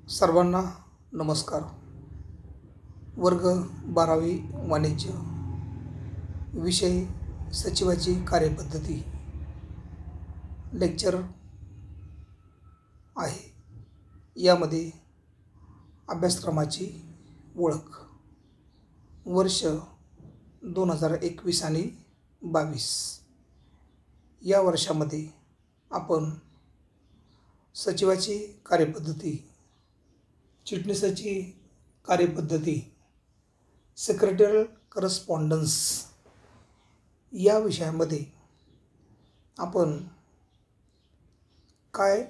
सर्वांना नमस्कार. वर्ग 12वी वाणिज्य, विषय सचिवाची कार्यपद्धती, लेक्चर आहे. यामध्ये अभ्यासक्रमाची ओळख, वर्ष 2021 आणि 22. या वर्षामध्ये आपण सचिवाची कार्यपद्धती, चिटणीसाची कार्यपद्धती, सेक्रेटरियल करस्पॉन्डन्स या विषयामध्ये आपण काय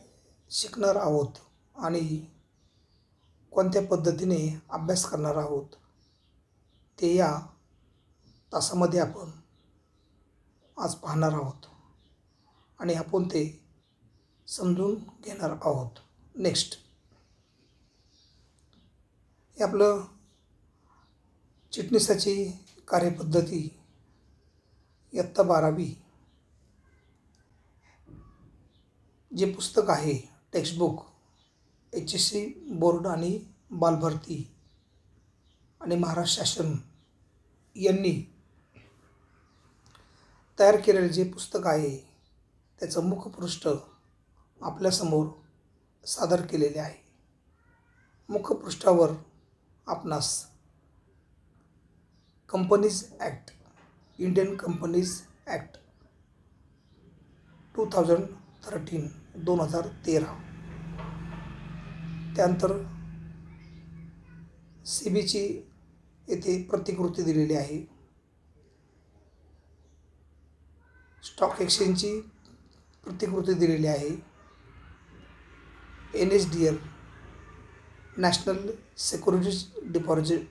शिकणार आहोत आणि कोणत्या पद्धतीने अभ्यास करणार आहोत ते या तासामध्ये आपण आज पाहणार आहोत आणि आपण ते समजून घेणार आहोत. नेक्स्ट, हे आपलं चिटणीसाची कार्यपद्धती इयत्ता 12वी जे पुस्तक आहे, टेक्स्टबुक, HSC बोर्ड आणि बालभारती आणि महाराष्ट्र शासन यांनी तयार केलेले जे पुस्तक आहे त्याचं मुखपृष्ठ आपल्यासमोर सादर केलेले आहे. मुखपृष्ठावर आपणास companies act, Indian companies act 2013, त्यानंतर CBची येथे प्रतिकृती दिलेली आहे. स्टॉक एक्सचेंजची प्रतिकृती दिलेली आहे. NSDL, national securities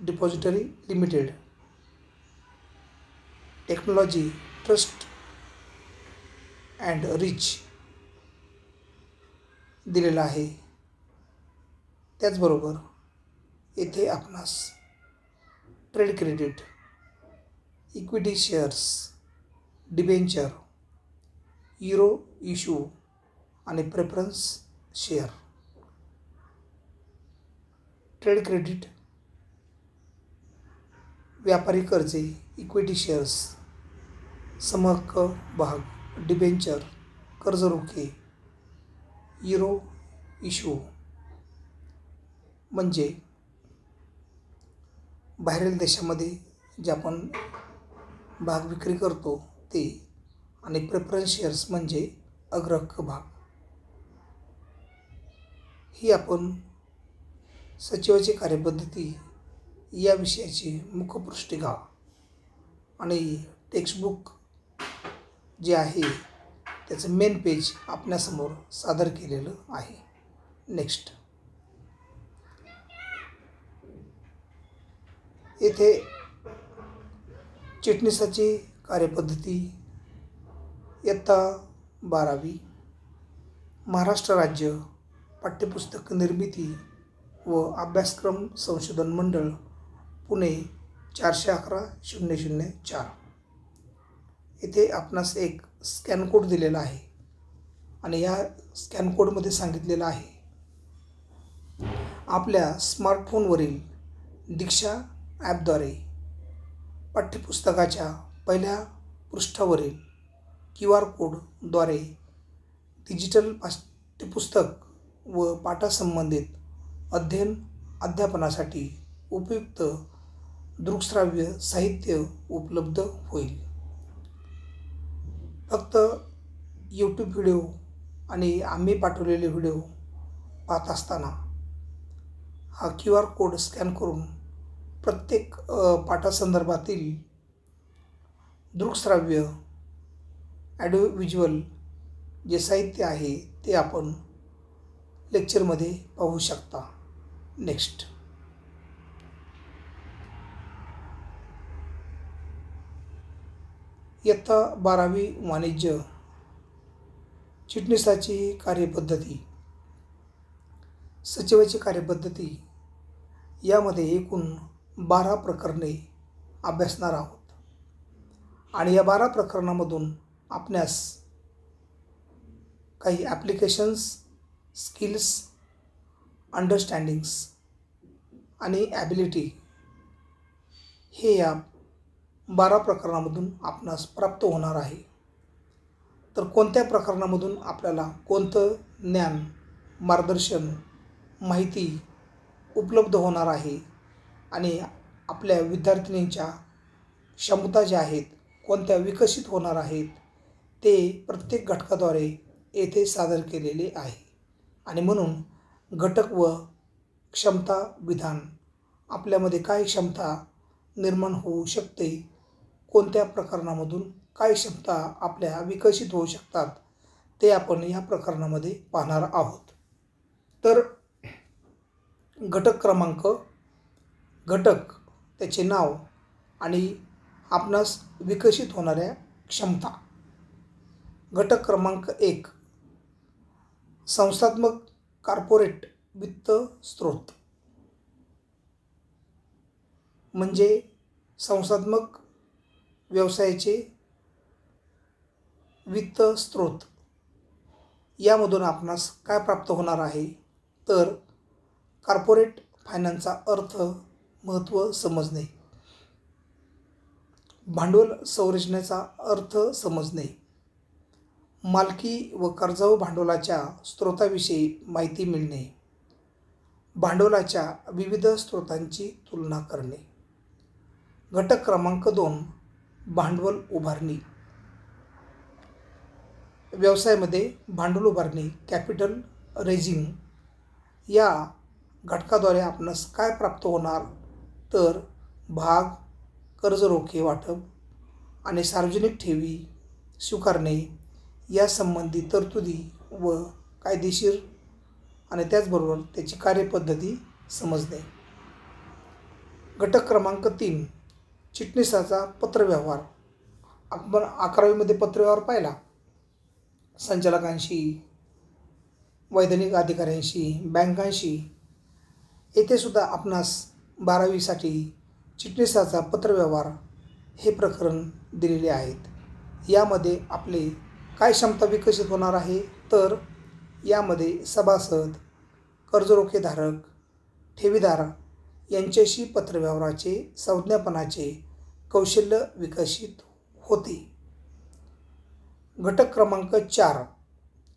depository limited, technology trust and rich दिलेला आहे. त्याचबरोबर येथे आपणास trade credit, equity shares, debenture, euro issue आणि प्रेफरन्स शेअर, ट्रेड क्रेडिट, व्यापारी कर्जे, इक्विटी शेअर्स, समहक्क भाग, डिबेंचर, कर्ज रोखे, युरो इश्यू म्हणजे बाहेरील देशामध्ये जे आपण भाग विक्री करतो ते, आणि प्रेफरन्स शेअर्स म्हणजे अग्रहक्क भाग. ही आपण सचिवाची कार्यपद्धती या विषयाची मुखपृष्ठिका आणि टेक्स्टबुक जे आहे त्याचं मेन पेज आपल्यासमोर सादर केलेलं आहे. नेक्स्ट, येथे चिटणीसाची कार्यपद्धती इयत्ता 12वी, महाराष्ट्र राज्य पाठ्यपुस्तक निर्मिती व अभ्यासक्रम संशोधन मंडळ, पुणे 411004. येथे आपणास एक स्कॅन कोड दिलेला आहे आणि या स्कॅन कोडमध्ये सांगितलेलं आहे, आपल्या स्मार्टफोनवरील दीक्षा ॲपद्वारे पाठ्यपुस्तकाच्या पहिल्या पृष्ठावरील QR कोडद्वारे डिजिटल पाठ्यपुस्तक व पाठासंबंधित अध्ययन अध्यापनासाठी उपयुक्त दृकश्राव्य साहित्य उपलब्ध होईल. फक्त YouTube व्हिडिओ आणि आम्ही पाठवलेले व्हिडिओ पाहत असताना हा QR कोड स्कॅन करून प्रत्येक पाठासंदर्भातील दृकश्राव्य ऑडिओ व्हिज्युअल जे साहित्य आहे ते आपण लेक्चरमध्ये पाहू शकता. नेक्स्ट, इयत्ता 12वी वाणिज्य, चिटणीसाची कार्यपद्धती, सचिवाची कार्यपद्धती यामध्ये एकूण 12 प्रकरणे अभ्यासणार आहोत आणि या 12 प्रकरणामधून आपणास काही ॲप्लिकेशन्स, स्किल्स अंडरस्टँडिंग्स आणि ॲबिलिटी हे या 12 प्रकरणामधून आपणास प्राप्त होणार आहे. तर कोणत्या प्रकरणामधून आपल्याला कोणतं ज्ञान, मार्गदर्शन, माहिती उपलब्ध होणार आहे आणि आपल्या विद्यार्थिनींच्या क्षमता ज्या आहेत कोणत्या विकसित होणार आहेत ते प्रत्येक घटकाद्वारे येथे सादर केलेले आहे. आणि म्हणून घटक व क्षमता विधान आपल्यामध्ये काय क्षमता निर्माण होऊ शकते, कोणत्या प्रकरणामधून काय क्षमता आपल्या विकसित होऊ शकतात ते आपण या प्रकरणामध्ये पाहणार आहोत. तर घटक क्रमांक, घटक, त्याचे नाव आणि आपणास विकसित होणाऱ्या क्षमता. घटक क्रमांक 1, संस्थात्मक कॉर्पोरेट वित्त स्रोत. म्हणजे संस्थात्मक व्यवसायाचे वित्त स्रोत. यामधून आपणास काय प्राप्त होणार आहे, तर कॉर्पोरेट फायनान्सचा अर्थ, महत्त्व समजणे, भांडवल संरचनेचा अर्थ समजणे, मालकी व कर्जाऊ भांडवलाच्या स्रोताविषयी माहिती मिळणे, भांडवलाच्या विविध स्रोतांची तुलना करणे. घटक क्रमांक 2, भांडवल उभारणी. व्यवसायामध्ये भांडवल उभारणी, कॅपिटल रेझिंग या घटकाद्वारे आपणास काय प्राप्त होणार, तर भाग, कर्ज रोखे वाटप आणि सार्वजनिक ठेवी स्वीकारणे यासंबंधी तरतुदी व कायदेशीर आणि त्याचबरोबर त्याची कार्यपद्धती समजणे. घटक क्रमांक 3, चिटणीसाचा पत्रव्यवहार. आपण 11वीमध्ये पत्रव्यवहार पाहिला. संचालकांशी, वैधानिक अधिकाऱ्यांशी, बँकांशी. येथे सुद्धा आपणास 12वीसाठी चिटणीसाचा पत्रव्यवहार हे प्रकरण दिलेले आहेत. यामध्ये आपले काय क्षमता विकसित होणार आहे, तर यामध्ये सभासद, कर्जरोखेधारक, ठेवीदार यांच्याशी पत्रव्यवहाराचे संज्ञापनाचे कौशल्य विकसित होते. घटक क्रमांक 4,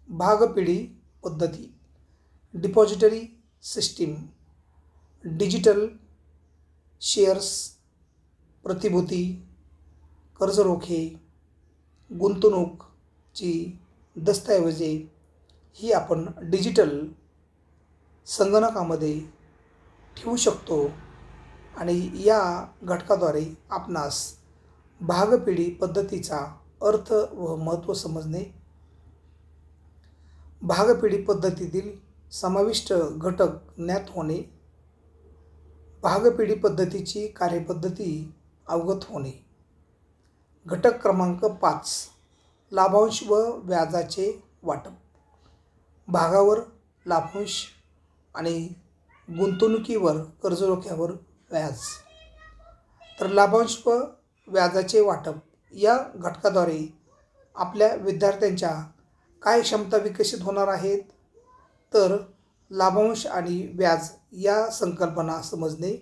भागपिढी पद्धती. डिपॉझिटरी सिस्टीम, डिजिटल शेअर्स, प्रतिभूती, कर्जरोखे, गुंतवणूकची दस्तऐवजे ही आपण डिजिटल संगणकामध्ये ठेवू शकतो. आणि या घटकाद्वारे आपणास भागपिढी पद्धतीचा अर्थ व महत्त्व समजणे, भागपिढी पद्धतीतील समाविष्ट घटक ज्ञात होणे, भागपिढी पद्धतीची कार्यपद्धती अवगत होणे. घटक क्रमांक 5, लाभांश व व्याजाचे वाटप. भागावर लाभांश आणि गुंतवणुकीवर कर्जरोख्यावर व्याज. तर लाभांश व व्याजाचे वाटप या घटकाद्वारे आपल्या विद्यार्थ्यांच्या काय क्षमता विकसित होणार आहेत, तर लाभांश आणि व्याज या संकल्पना समजणे,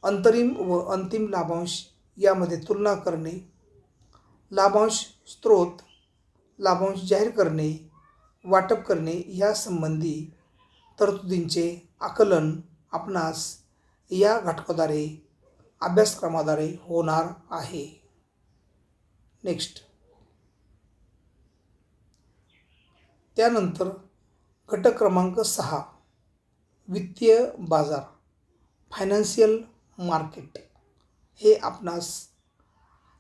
अंतरिम व अंतिम लाभांश यामध्ये तुलना करणे, लाभांश स्रोत, लाभांश जाहीर करणे, वाटप करणे यासंबंधी तरतुदींचे आकलन आपणास या घटकाद्वारे अभ्यासक्रमाद्वारे होणार आहे. नेक्स्ट, त्यानंतर घटक क्रमांक 6, वित्तीय बाजार, फायनान्शियल मार्केट हे आपणास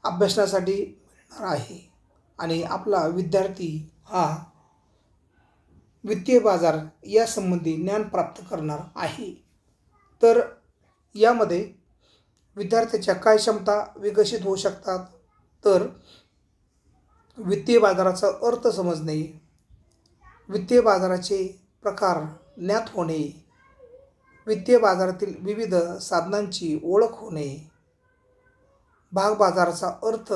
अभ्यासण्यासाठी मिळणार आहे. आणि आपला विद्यार्थी हा वित्तीय बाजार यासंबंधी ज्ञान प्राप्त करणार आहे. तर यामध्ये विद्यार्थ्याच्या काय क्षमता विकसित होऊ शकतात, तर वित्तीय बाजाराचा अर्थ समजणे, वित्तीय बाजाराचे प्रकार ज्ञात होणे, वित्तीय बाजारातील विविध साधनांची ओळख होणे, भाग बाजाराचा अर्थ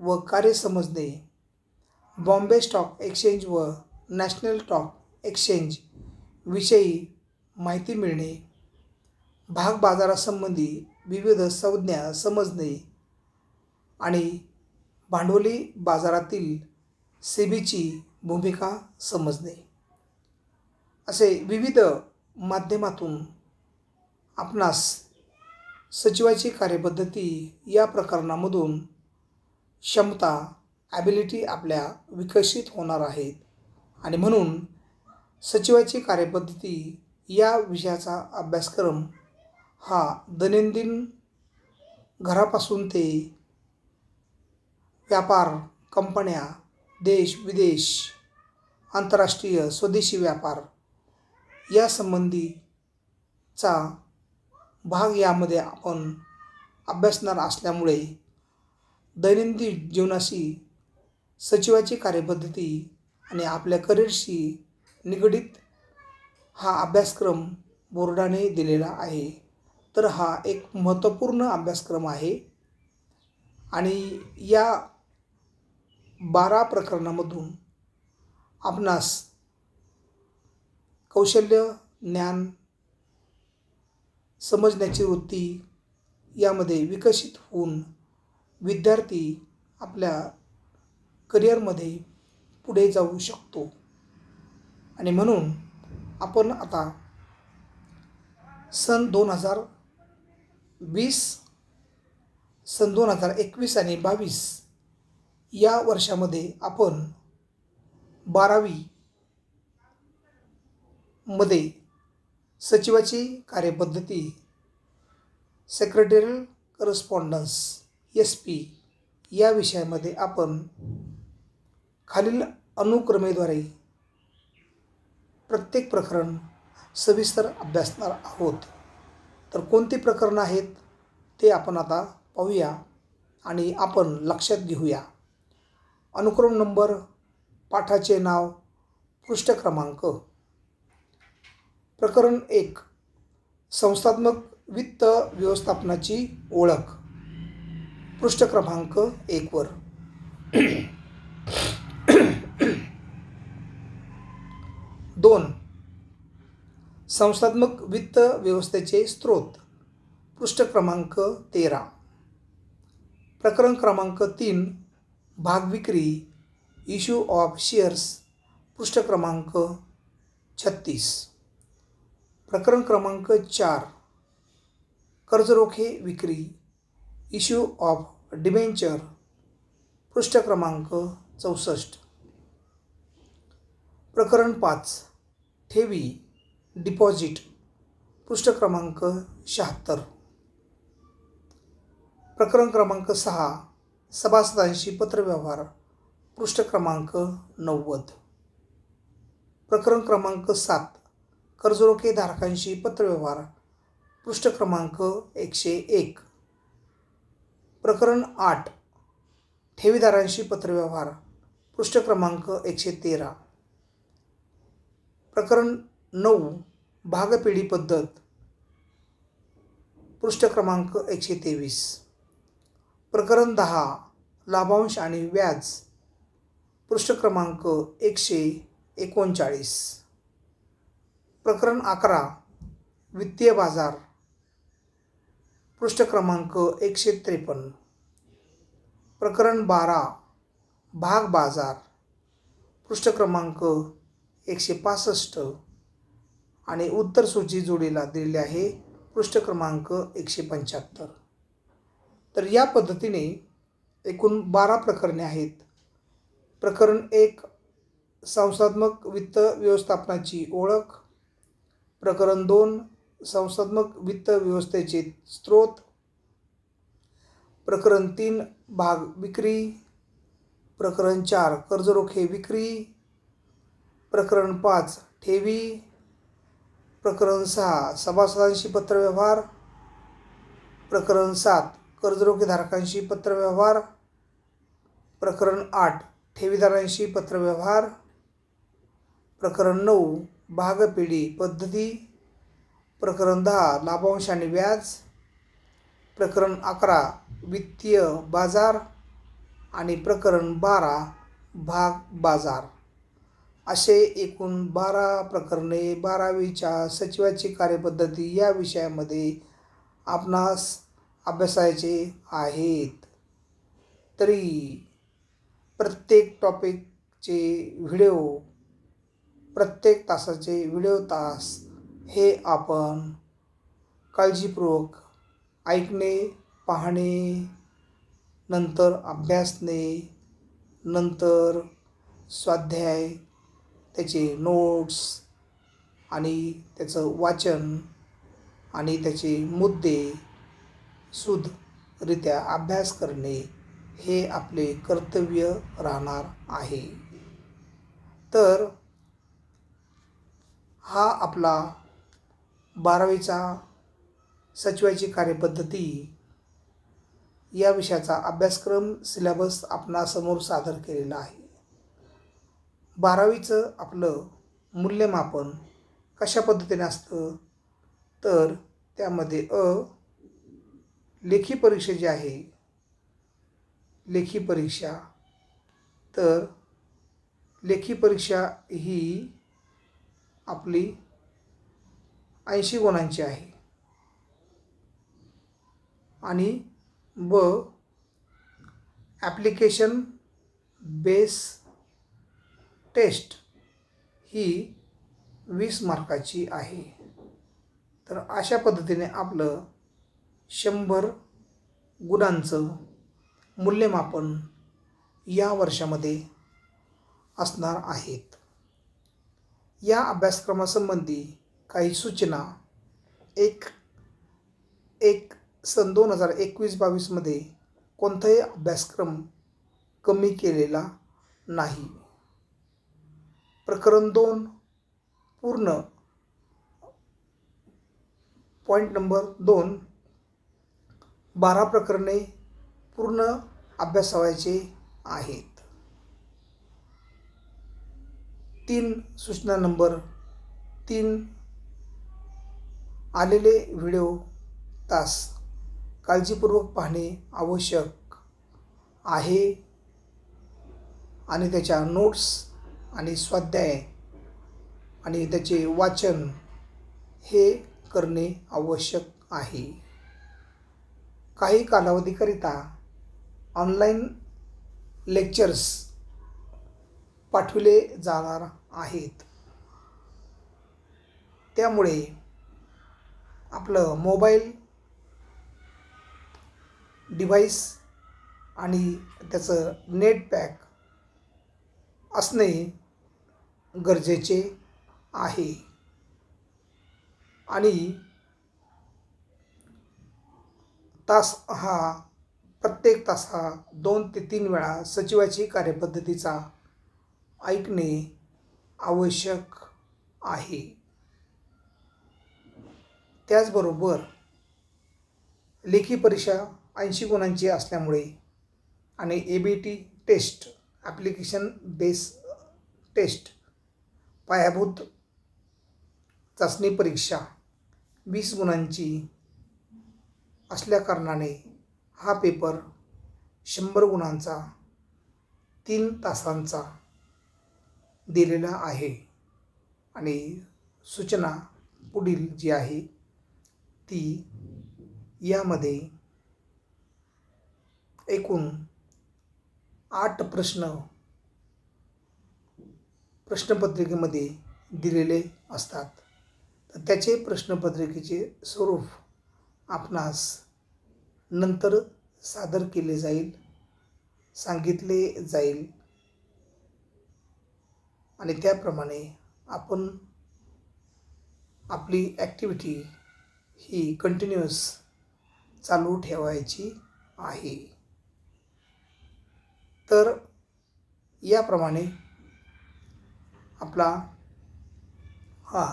व कार्य समजणे, बॉम्बे स्टॉक एक्सचेंज व नॅशनल स्टॉक एक्सचेंज विषयी माहिती मिळणे, भाग बाजारासंबंधी विविध संज्ञा समजणे आणि भांडवली बाजारातील सेबीची भूमिका समजणे असे विविध माध्यमातून आपणास सचिवाची कार्यपद्धती या प्रकरणामधून क्षमता ॲबिलिटी आपल्या विकसित होणार आहेत. आणि म्हणून सचिवाची कार्यपद्धती या विषयाचा अभ्यासक्रम हा दैनंदिन घरापासून ते व्यापार, कंपन्या, देश विदेश, आंतरराष्ट्रीय स्वदेशी व्यापार या संबंधीचा भाग यामध्ये आपण अभ्यासणार असल्यामुळे दैनंदिन जीवनाशी सचिवाची कार्यपद्धती आणि आपल्या करिअरशी निगडीत हा अभ्यासक्रम बोर्डाने दिलेला आहे. तर हा एक महत्त्वपूर्ण अभ्यासक्रम आहे आणि या 12 प्रकरणामधून आपणास कौशल्य, ज्ञान, समजण्याची वृत्ती यामध्ये विकसित होऊन विद्यार्थी आपल्या करिअरमध्ये पुढे जाऊ शकतो. आणि म्हणून आपण आता सन 2020, सन 2021 आणि 22 या वर्षामध्ये आपण 12वी मध्ये सचिवाची कार्यपद्धती, सेक्रेटरियल करस्पॉन्डन्स SP या विषयामध्ये आपण खालील अनुक्रमेद्वारे प्रत्येक प्रकरण सविस्तर अभ्यासणार आहोत. तर कोणती प्रकरणं आहेत ते आपण आता पाहूया आणि आपण लक्षात घेऊया. अनुक्रम नंबर, पाठाचे नाव, पृष्ठ क्रमांक. प्रकरण 1, संस्थात्मक वित्त व्यवस्थापनाची ओळख, पृष्ठ क्रमांक 1 वर. 2, संस्थात्मक वित्त व्यवस्थेचे स्रोत, पृष्ठ क्रमांक 13. प्रकरण क्रमांक 3, भागविक्री, इश्यू ऑफ शेअर्स, पृष्ठ क्रमांक 36. प्रकरण क्रमांक 4, कर्जरोखे विक्री, इश्यू ऑफ डिबेंचर, पृष्ठ क्रमांक 64. प्रकरण 5, ठेवी, डिपॉझिट, पृष्ठ क्रमांक 76. प्रकरण क्रमांक 6, सभासदांशी पत्रव्यवहार, पृष्ठ क्रमांक 90. प्रकरण क्रमांक 7, कर्जरोखे धारकांशी पत्रव्यवहार, पृष्ठ क्रमांक 101. प्रकरण 8, ठेवीदारांशी पत्रव्यवहार, पृष्ठ क्रमांक 113. प्रकरण 9, भागपेढी पद्धत, पृष्ठ क्रमांक 123. प्रकरण 10, लाभांश आणि व्याज, पृष्ठ क्रमांक 139. प्रकरण 11, वित्तीय बाजार, पृष्ठ क्रमांक 153. प्रकरण 12, भाग बाजार, पृष्ठ क्रमांक 165 आणि उत्तर सूची जोडीला दिलेली आहे, पृष्ठ क्रमांक 175. तर या पद्धतीने एकूण 12 प्रकरणे आहेत. प्रकरण 1, संस्थात्मक वित्त व्यवस्थापनाची ओळख. प्रकरण 2, संस्थात्मक वित्त व्यवस्थेचे स्रोत. प्रकरण 3, भाग विक्री. प्रकरण 4, कर्जरोखे विक्री. प्रकरण 5, ठेवी. प्रकरण 6, सभासदांशी पत्रव्यवहार. प्रकरण 7, कर्जरोखे धारकांशी पत्रव्यवहार. प्रकरण 8, ठेवीदारांशी पत्रव्यवहार. प्रकरण 9, भागपेढी पद्धती. प्रकरण 10, लाभांश आणि व्याज. प्रकरण 11, वित्तीय बाजार आणि प्रकरण 12, भाग बाजार असे एकूण 12 प्रकरणे 12वीच्या सचिवाची कार्यपद्धती या विषयामध्ये आपणास अभ्यासायचे आहेत. तरी प्रत्येक टॉपिकचे व्हिडिओ, प्रत्येक तासाचे व्हिडिओ तास हे आपण काळजीपूर्वक ऐकणे, पाहणे, नंतर अभ्यासणे, नंतर स्वाध्याय, त्याचे नोट्स आणि त्याचं वाचन आणि त्याचे मुद्दे सुदरित्या अभ्यास करणे हे आपले कर्तव्य राहणार आहे. तर हा आपला 12वीचा सचिवाची कार्यपद्धती या विषयाचा अभ्यासक्रम सिलेबस आपणासमोर सादर केलेला आहे. 12वीचं आपलं मूल्यमापन कशा पद्धतीने असतं तर त्यामध्ये लेखी परीक्षा जी आहे, लेखी परीक्षा, तर लेखी परीक्षा ही आपली 80 गुणांची आहे आणि ॲप्लिकेशन बेस टेस्ट ही 20 मार्काची आहे. तर अशा पद्धतीने आपलं 100 गुणांचं मूल्यमापन या वर्षामध्ये असणार आहेत. या अभ्यासक्रमासंबंधी काही सूचना एक सन 2021-22मध्ये कोणताही अभ्यासक्रम कमी केलेला नाही. प्रकरण 2 पूर्ण पॉईंट नंबर 2 12 प्रकरणे पूर्ण अभ्यासावायचे आहेत. 3 सूचना नंबर 3 आलेले व्हिडिओ तास काळजीपूर्वक पाहणे आवश्यक आहे आणि त्याच्या नोट्स आणि स्वाध्याय आणि त्याचे वाचन हे करणे आवश्यक आहे. काही कालावधीकरिता ऑनलाईन लेक्चर्स पाठविले जाणार आहेत. त्यामुळे आपलं मोबाईल डिव्हाइस आणि त्याचं नेट पॅक असणे गरजेचे आहे आणि प्रत्येक तास 2 ते 3 वेळा सचिवाची कार्यपद्धतीचा ऐकणे आवश्यक आहे. त्याचबरोबर लेखी परीक्षा 80 गुणांची असल्यामुळे आणि ABT test application base test पायाभूत चाचणी परीक्षा 20 गुणांची असल्याकारणाने हा पेपर 100 गुणांचा 3 तासांचा दिलेला आहे आणि सूचना पुढील जी आहे ती यामध्ये एकूण 8 प्रश्न प्रश्नपत्रिकेमध्ये दिलेले असतात. तर त्याचे प्रश्नपत्रिकेचे स्वरूप आपणास नंतर सादर केले जाईल, सांगितले जाईल आणि त्याप्रमाणे आपण आपली ॲक्टिव्हिटी ही कंटिन्यूअस चालू ठेवायची आहे. तर याप्रमाणे आपला हा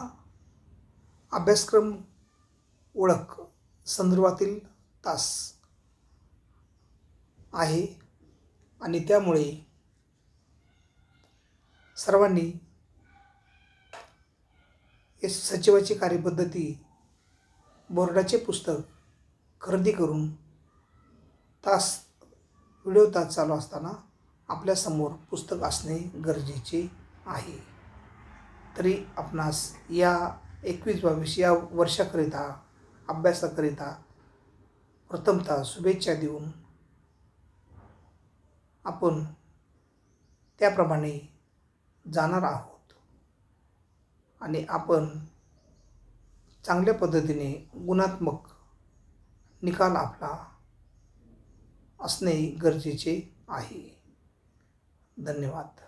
अभ्यासक्रम ओळख संदर्भातील तास आहे आणि त्यामुळे सर्वांनी सचिवाची कार्यपद्धती बोर्डाचे पुस्तक खरेदी करून व्हिडिओ तास चालू असताना आपल्यासमोर पुस्तक असणे गरजेचे आहे. तरी आपणास या 21-22 या वर्षाकरिता अभ्यासाकरिता प्रथमतः शुभेच्छा देऊन आपण त्याप्रमाणे जाणार आहोत आणि आपण चांगल्या पद्धतीने गुणात्मक निकाल आपला असणे गरजेचे आहे. धन्यवाद.